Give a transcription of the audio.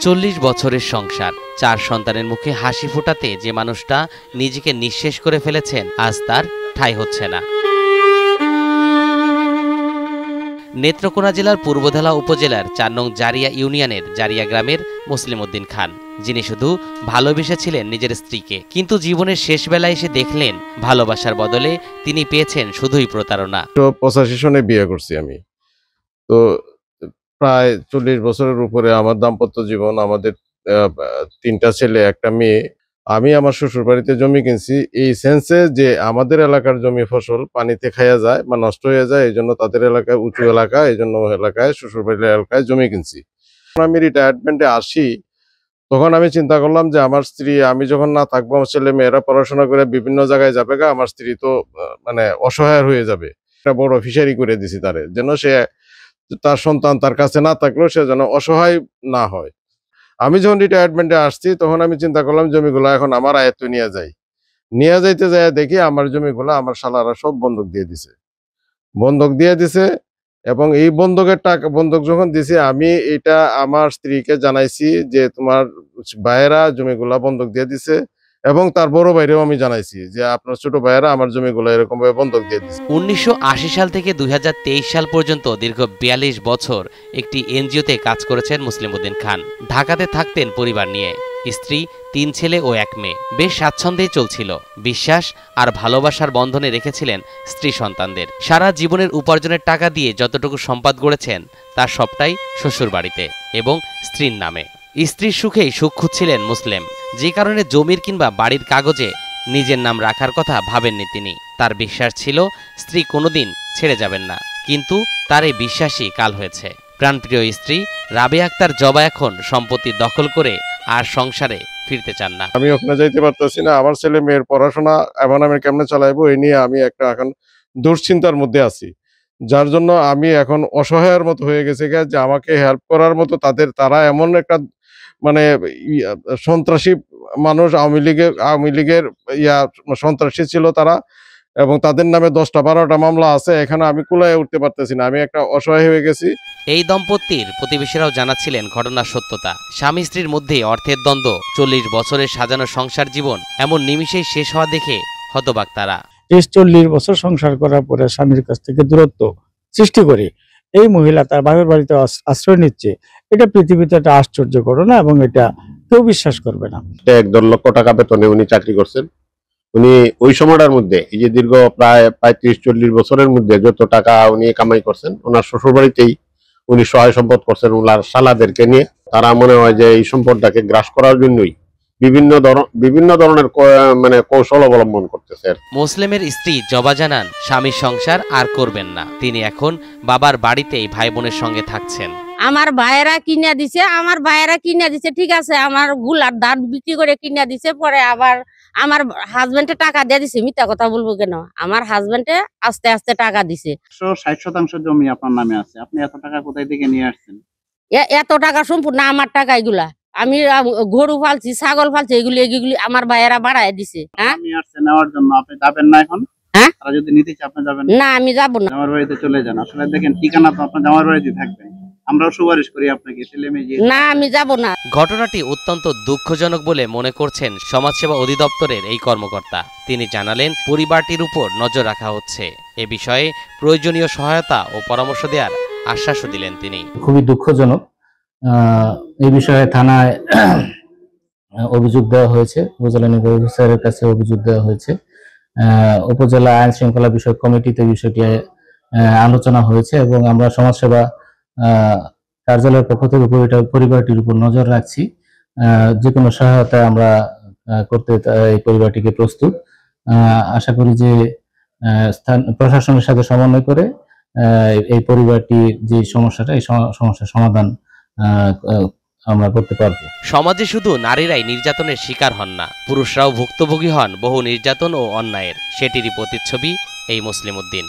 40 বছরের সংসার, 4 সন্তানের মুখে হাসি ফোটাতে যে মানুষটা নিজেকে নিঃশেষ করে ফেলেছেন, আজ তার ঠাঁই হচ্ছে না। নেত্রকোনা জেলার পূর্বধলা উপজেলার 4 নং জারিয়া ইউনিয়নের জারিয়া গ্রামের মুসলিম উদ্দিন খান, যিনি শুধু ভালোবেসেছিলেন নিজের স্ত্রীকে, কিন্তু জীবনের শেষ বেলায় এসে দেখলেন ভালোবাসার বদলে তিনি পেয়েছেন শুধুই প্রতারণা। 85 সনে বিয়ে করছি আমি। তো প্রায় 40 বছরের উপরে আমার দাম্পত্য জীবন। আমাদের 3টা ছেলে 1টা মেয়ে। আমি আমার শ্বশুর বাড়িতে জমি কিনছি এই সেন্সে যে আমাদের এলাকার জমি ফসল পানিতে খাইয়া যায় বা নষ্ট হয়ে যায়, এই জন্য তাদের এলাকায় উঁচু এলাকা, এই জন্য এলাকায় শ্বশুর বাড়ির এলাকায় জমি কিনছি। আমি রিটায়ারমেন্টে আসি, তখন আমি চিন্তা করলাম যে আমার স্ত্রী, আমি যখন না থাকবো, আমার ছেলে মেয়েরা পড়াশোনা করে বিভিন্ন জায়গায় যাবে গা, আমার স্ত্রী তো মানে অসহায় হয়ে যাবে। একটা বড় ফিশারি করে দিছি তারে, যেন সে তার সন্তান তার কাছে না থাকলেও সে যেন অসহায় না হয়। আমি যখন রিটায়ারমেন্টে আসছি, তখন আমি চিন্তা করলাম জমিগুলো এখন আমার আয়ত্তে নিয়ে যাইতে যায় দেখি আমার জমিগুলো আমার শালারা সব বন্ধক দিয়ে দিছে। এবং এই বন্ধকের টাকা, বন্ধক যখন দিছে, আমি এটা আমার স্ত্রীকে জানাইছি যে তোমার ভাইয়েরা জমিগুলা বন্ধক দিয়ে দিছে, এবং তার বড় ভাইরেও আমি জানাইছি যে আপনার ছোট ভাইয়েরা আমার জমিগুলো এরকম ভাবে বন্ধক দিয়ে দিচ্ছে। 1980 সাল থেকে 2023 সাল পর্যন্ত দীর্ঘ 42 বছর একটি এনজিওতে কাজ করেছেন মুসলিম উদ্দিন খান। ঢাকাতে থাকতেন পরিবার নিয়ে, স্ত্রী, 3 ছেলে ও 1 মেয়ে। বেশ স্বাচ্ছন্দ্যেই চলছিল। বিশ্বাস আর ভালোবাসার বন্ধনে রেখেছিলেন স্ত্রী সন্তানদের। সারা জীবনের উপার্জনের টাকা দিয়ে যতটুকু সম্পদ গড়েছেন তার সবটাই শ্বশুর বাড়িতে এবং স্ত্রীর নামে। স্ত্রীর সুখেই সুখ খুঁজছিলেন মুসলিম, যে কারণে জমির কিংবা বাড়ির কাগজে নিজের নাম রাখার কথা ভাবেননি তিনি। তার বিশ্বাস ছিল স্ত্রী কোনোদিন ছেড়ে যাবেন না, কিন্তু তার এই বিশ্বাসই কাল হয়েছে। প্রাণপ্রিয় স্ত্রী রাবেয়া আক্তার জবা এখন সম্পত্তি দখল করে আর সংসারে ফিরতে চান না। আমি ওখানে যাইতে পারতেছি না, আমার ছেলে মেয়ের পড়াশোনা এখন আমি কেমনে চালাইবো, এই নিয়ে আমি একটা এখন দুশ্চিন্তার মধ্যে আছি, যার জন্য আমি এখন অসহায়ের মতো হয়ে গেছে যে আমাকে হেল্প করার মতো তারা এমন একটা মানে সন্ত্রাসী মানুষ, আওয়ামী লীগের সন্ত্রাসী ছিল তারা, এবং তাদের নামে 10টা 12টা মামলা আছে। এখানে আমি কুলায় উঠতে পারতেছি না, আমি একটা অসহায় হয়ে গেছি। এই দম্পতির প্রতিবেশীরাও জানাচ্ছিলেন ঘটনার সত্যতা। স্বামী স্ত্রীর মধ্যে অর্থের দ্বন্দ্ব, 40 বছরের সাজানো সংসার জীবন এমন নিমিষেই শেষ হওয়া দেখে হতবাক তারা। 40 বছর সংসার করার পরে স্বামীর কাছ থেকে দূরত্ব সৃষ্টি করে এই মহিলা তার বাপের বাড়িতে আশ্রয় নিচ্ছে, এটা পৃথিবীতে একটা আশ্চর্য ঘটনা, এবং এটা কেউ বিশ্বাস করবে না। 1.5 লক্ষ টাকা বেতনে উনি চাকরি করছেন। উনি ওই সময়টার মধ্যে, এই যে দীর্ঘ প্রায় 35-40 বছরের মধ্যে যত টাকা উনি কামাই করছেন, ওনার শ্বশুর বাড়িতেই উনি সহায় সম্পদ করছেন ওনার শালাদেরকে নিয়ে। তারা মনে হয় যে এই সম্পদটাকে গ্রাস করার জন্যই বিভিন্ন ধরনের মানে কৌশল অবলম্বন করতেছে। মুসলিমের স্ত্রী জবা জানান স্বামীর সংসার আর করবেন না, তিনি এখন বাবার বাড়িতেই ভাই বোনের সঙ্গে থাকছেন। আমার ভাইয়েরা কিনা দিছে, ঠিক আছে, আমার গুলার দাঁত বিক্রি করে কিনা দিছে, পরে আবার আমার হাজবেন্ডে টাকা দিয়ে দিছে। মিথ্যা কথা বলবো কেন, আমার হাজবেন্ডে আস্তে আস্তে টাকা দিছে। 60% জমি আপনার নামে আছে, আপনি এত টাকা কোথায় থেকে নিয়ে আসছেন? এত টাকা সম্পূর্ণ আমার টাকা, এগুলা আমি গরু ফালছি, ছাগল ফালছি, এগুলি আমার ভাইয়েরা বাড়ায় দিছে। হ্যাঁ, নেওয়ার জন্য আপনি যাবেন না এখন? হ্যাঁ, তারা যদি নিতে চায় আপনি যাবেন না? আমি যাবো না। জামার বাড়িতে চলে যান। আসলে দেখেন, ঠিকানা তো আপনার জামার বাড়িতে থাকবে, আমরাও সুপারিশ করি আপনাকে, ছেলে মেয়ে। না, আমি যাব না। ঘটনাটি অত্যন্ত দুঃখজনক বলে মনে করছেন সমাজসেবা অধিদপ্তরের এই কর্মকর্তা। তিনি জানালেন পরিবারটির উপর নজর রাখা হচ্ছে, এ বিষয়ে প্রয়োজনীয় সহায়তা ও পরামর্শ দেওয়ার আশ্বাসও দিলেন তিনি। খুবই দুঃখজনক, এই বিষয়ে থানায় অভিযোগ দেওয়া হয়েছে, উপজেলা নির্বাহী অফিসারের কাছে অভিযোগ দেওয়া হয়েছে। উপজেলা আইন শৃঙ্খলা বিষয়ক কমিটিতে বিষয়টি আলোচনা হয়েছে, এবং আমরা সমাজসেবা কার্যালয়ের পক্ষ থেকে পরিবারটির উপর নজর রাখছি। যে কোনো সহায়তা আমরা করতে এই পরিবারটিকে প্রস্তুত। আশা করি যে প্রশাসনের সাথে সমন্বয় করে এই পরিবারটির যে সমস্যাটা, এই সমস্যার সমাধান আমরা করতে পারবো। সমাজে শুধু নারীরাই নির্যাতনের শিকার হন না, পুরুষরাও ভুক্তভোগী হন বহু নির্যাতন ও অন্যায়ের। সেটিরই প্রতিচ্ছবি এই মুসলিম উদ্দিন।